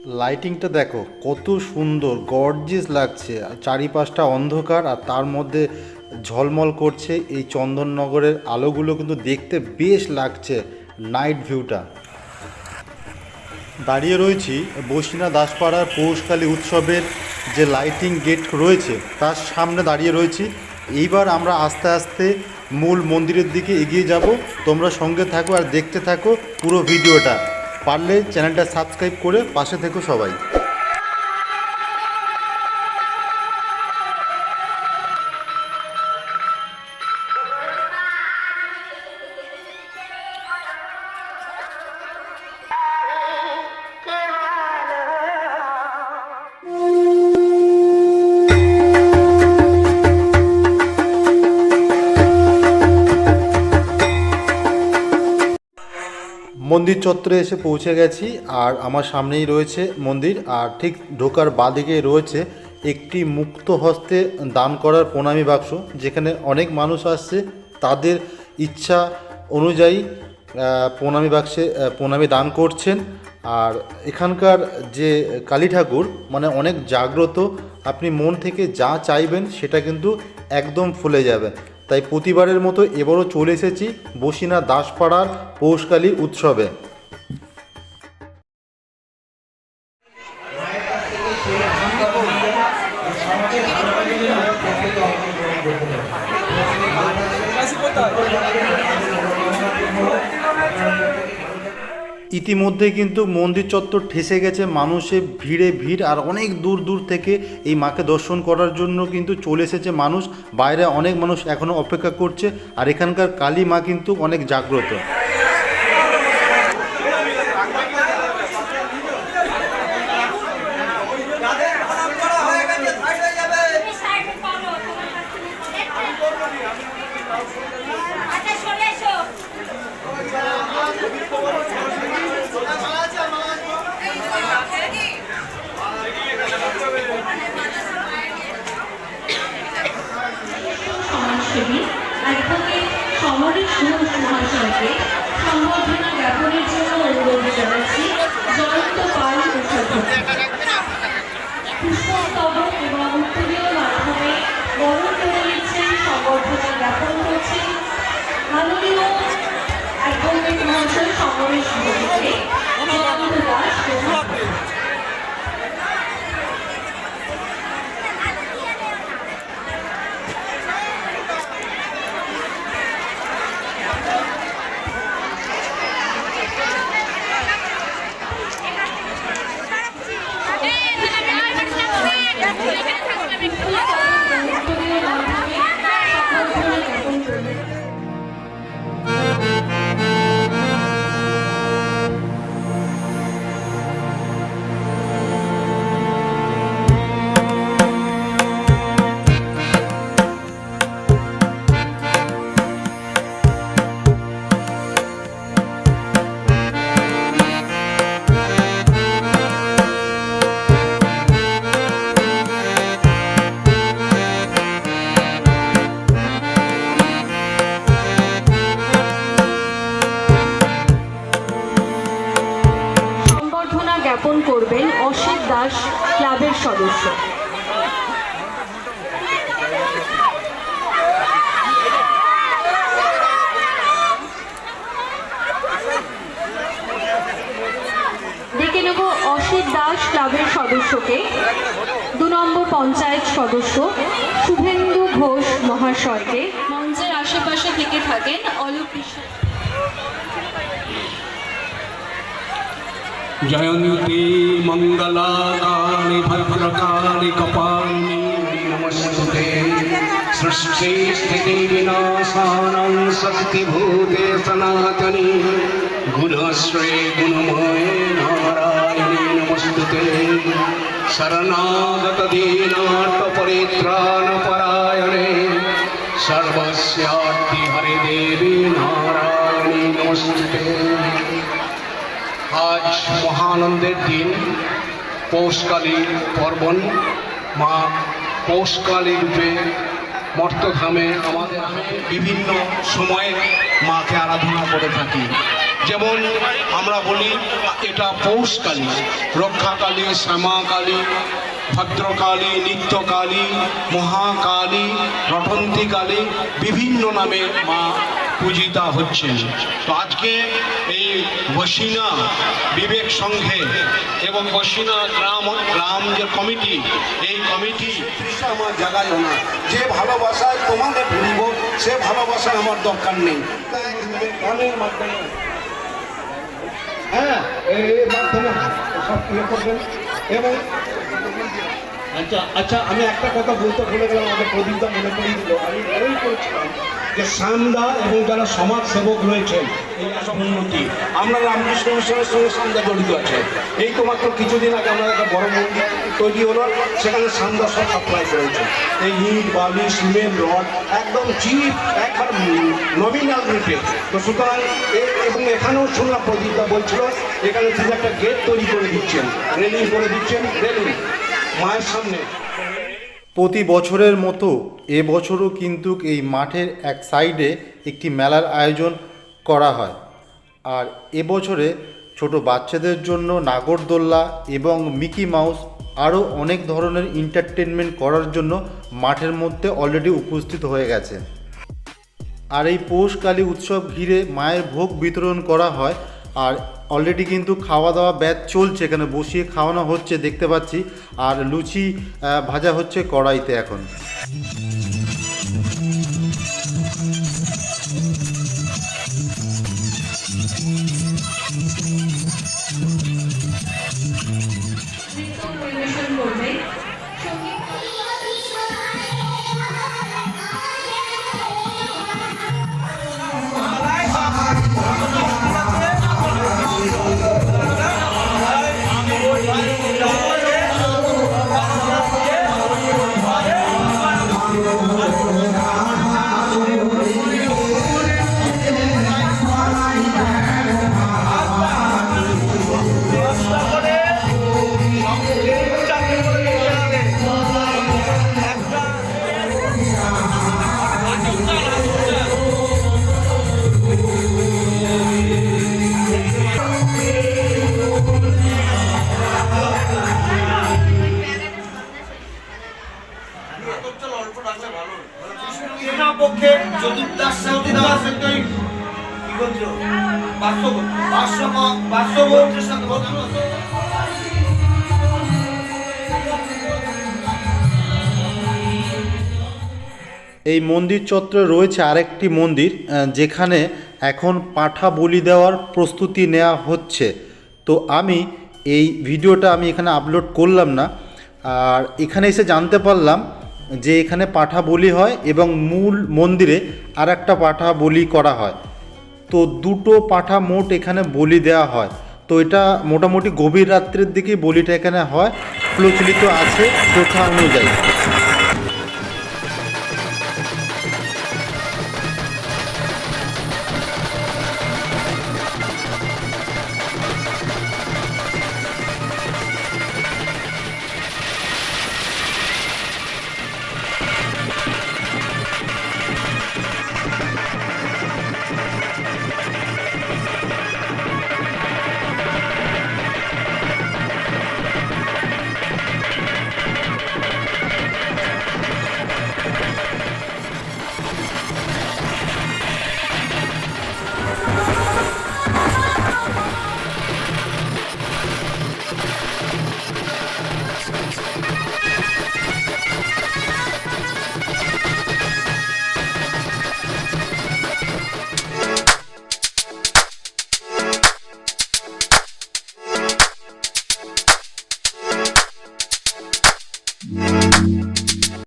লাইটিংটা দেখো কত সুন্দর গর্জিয়াস লাগছে, আর চারিপাশটা অন্ধকার আর তার মধ্যে ঝলমল করছে এই চন্দননগরের আলোগুলো, কিন্তু দেখতে বেশ লাগছে নাইট ভিউটা। দাঁড়িয়ে রয়েছি বসিনা দাসপাড়ার পৌষকালী উৎসবের যে লাইটিং গেট রয়েছে তার সামনে দাঁড়িয়ে রয়েছি। এইবার আমরা আস্তে আস্তে মূল মন্দিরের দিকে এগিয়ে যাব। তোমরা সঙ্গে থাকো আর দেখতে থাকো পুরো ভিডিওটা। পারলে চ্যানেলটা সাবস্ক্রাইব করে পাশে থেকো সবাই। মন্দির চত্বরে এসে পৌঁছে গেছি, আর আমার সামনেই রয়েছে মন্দির, আর ঠিক ঢোকার বাঁদিকে রয়েছে একটি মুক্ত হস্তে দান করার প্রণামী বাক্স, যেখানে অনেক মানুষ আসছে তাদের ইচ্ছা অনুযায়ী প্রণামী বাক্সে প্রণামী দান করছেন। আর এখানকার যে কালী ঠাকুর মানে অনেক জাগ্রত, আপনি মন থেকে যা চাইবেন সেটা কিন্তু একদম ফুলে যাবে। তাই প্রতিবারের মতো এবারও চলে এসেছি বসিনা দাসপাড়ার পৌষকালী উৎসবে। ইতিমধ্যে কিন্তু মন্দির চত্বর ঠেসে গেছে মানুষে ভিড়ে ভিড়, আর অনেক দূর দূর থেকে এই মাকে দর্শন করার জন্য কিন্তু চলে এসেছে মানুষ। বাইরে অনেক মানুষ এখনও অপেক্ষা করছে, আর এখানকার কালী মা কিন্তু অনেক জাগ্রত। সমরেশ ঘোষ মহাশয়কে সংবর্ধনা জ্ঞাপনের জন্য অনুরোধ জানাচ্ছি। জয়ন্ত পাল পুষ্পস্তবক এবং উত্তরীয় মাধ্যমে বরণ করে নিচ্ছেন, সংবর্ধনা জ্ঞাপন করছেন মাননীয় অ্যাডভোকেট মহাশয় সমরেশ ঘোষকে জয়ন্ত দাস। জ্ঞাপন করবেন অসিত দাস ক্লাবের সদস্য। ডেকে নেব অসিত দাস ক্লাবের সদস্যকে। 2 নম্বর পঞ্চায়েত সদস্য শুভেন্দু ঘোষ মহাশয়কে। মঞ্চের আশেপাশে থেকে থাকেন অলোক বিশ্বাস। जयन्ती मंगलाकानि भद्रकाली कपालिनी नमस्ते। सृष्टि स्थिति विनाशानां शक्तिभूते सनातनी गुणश्री गुणमये नारायणी नमस्ते। शरणागत दीनार्थ परित्राण परायणे सर्वस्यार्ति हरे देवी नारायणी नमस्ते। आज महानंदेर दिन पौषकाली पर्वण मा पौषकाली रूपे मर्तधामे विभिन्न समय माँ के আরাধনা করে থাকি। যেমন আমরা বলি এটা পৌষকালী, রক্ষাকালী, শ্যামাকালী, ভদ্রকালী, নিত্যকালী, মহাকালী, রটন্তীকালী, বিভিন্ন নামে মা পূজিতা হচ্ছেন। তো আজকে এই বসিনা বিবেক সংঘে এবং বসিনা গ্রাম যে কমিটি, এই কমিটি আমার জায়গায় না, যে ভালোবাসায় তোমাদের ভুলব সে ভালোবাসায় আমার দরকার নেই। গানের মাধ্যমে হ্যাঁ এর মাধ্যমে সব ইয়ে করবেন। এবং আচ্ছা আমি একটা কথা বলতে ভুলে গেলাম, আমাদের প্রদীপদা মনে করিয়ে দিল। আমি মনেই করেছিলাম যে শ্যামদা এবং যারা সমাজ সেবক রয়েছেন এই সব উন্নতি, আমরা রামকৃষ্ণ মিশনের সঙ্গে শ্যামদা জড়িত আছে। এই তো মাত্র কিছুদিন আগে আমরা একটা বড় মন্দির তৈরি হলো, সেখানে শ্যামদা সব সাপ্লাই করেছে। এই ইট, বালি, সিমেন্ট, রড একদম চিপ, একবার নমিনাল রেটে। তো সুতরাং এবং এখানেও শুনলাম প্রদীপদা বলছিল এখানে তিনি একটা গেট তৈরি করে দিচ্ছেন, রেলিং করে দিচ্ছেন, রেলিং মায়ের সামনে। প্রতি বছরের মতো এবছরও কিন্তু এই মাঠের এক সাইডে একটি মেলার আয়োজন করা হয়। আর এবছরে ছোট বাচ্চাদের জন্য নাগরদোল্লা এবং মিকি মাউস আরও অনেক ধরনের এন্টারটেনমেন্ট করার জন্য মাঠের মধ্যে অলরেডি উপস্থিত হয়ে গেছে। আর এই পৌষকালী উৎসব ঘিরে মায়ের ভোগ বিতরণ করা হয়। আর অলরেডি কিন্তু খাওয়া দাওয়া ব্যাচ চলছে, এখানে বসিয়ে খাওয়ানো হচ্ছে দেখতে পাচ্ছি। আর লুচি ভাজা হচ্ছে কড়াইতে এখন। পরিবেশন করবে পক্ষে চতুর্দাস সাউথি দাস কি করছো 500 সাথে বলছো। এই মন্দির চত্বরে রয়েছে আরেকটি মন্দির, যেখানে এখন পাঁঠা বলি দেওয়ার প্রস্তুতি নেওয়া হচ্ছে। তো আমি এই ভিডিওটা এখানে আপলোড করলাম না। আর এখানে এসে জানতে পারলাম যে এখানে পাঁঠা বলি হয় এবং মূল মন্দিরে আর একটা পাঁঠা বলি করা হয়। তো দুটো পাঁঠা মোট এখানে বলি দেওয়া হয়। তো এটা মোটামুটি গভীর রাত্রের দিকে বলিটা এখানে হয়, প্রচলিত আছে প্রথা অনুযায়ী।